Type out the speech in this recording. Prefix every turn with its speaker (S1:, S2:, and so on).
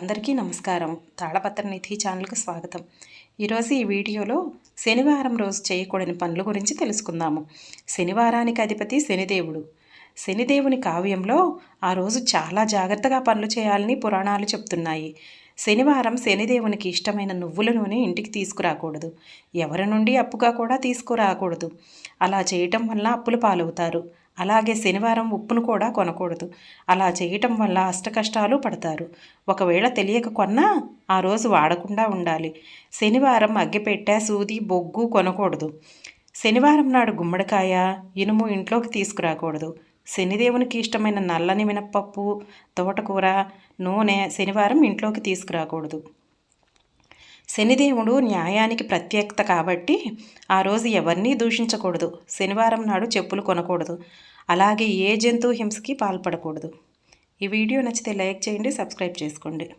S1: అందరికీ నమస్కారం. తాళపత్ర నిధి ఛానల్కి స్వాగతం. ఈరోజు ఈ వీడియోలో శనివారం రోజు చేయకూడని పనుల గురించి తెలుసుకుందాము. శనివారానికి అధిపతి శనిదేవుడు. శనిదేవుని కావ్యంలో ఆ రోజు చాలా జాగ్రత్తగా పనులు చేయాలని పురాణాలు చెప్తున్నాయి. శనివారం శనిదేవునికి ఇష్టమైన నువ్వుల నూనె ఇంటికి తీసుకురాకూడదు. ఎవరి నుండి అప్పుగా కూడా తీసుకురాకూడదు. అలా చేయటం వల్ల అప్పుల పాలవుతారు. అలాగే శనివారం ఉప్పును కూడా కొనకూడదు. అలా చేయటం వల్ల అష్టకష్టాలు పడతారు. ఒకవేళ తెలియక కొన్నా ఆ రోజు వాడకుండా ఉండాలి. శనివారం అగ్గిపెట్టె, సూది, బొగ్గు కొనకూడదు. శనివారం నాడు గుమ్మడికాయ, ఇనుము ఇంట్లోకి తీసుకురాకూడదు. శనిదేవునికి ఇష్టమైన నల్లని మినప్పప్పు, తోటకూర, నూనె శనివారం ఇంట్లోకి తీసుకురాకూడదు. శనిదేవుడు న్యాయానికి ప్రత్యేకత కాబట్టి ఆ రోజు ఎవరినీ దూషించకూడదు. శనివారం నాడు చెప్పులు కొనకూడదు. అలాగే ఏ జంతు హింసకి పాల్పడకూడదు. ఈ వీడియో నచ్చితే లైక్ చేయండి, సబ్స్క్రైబ్ చేసుకోండి.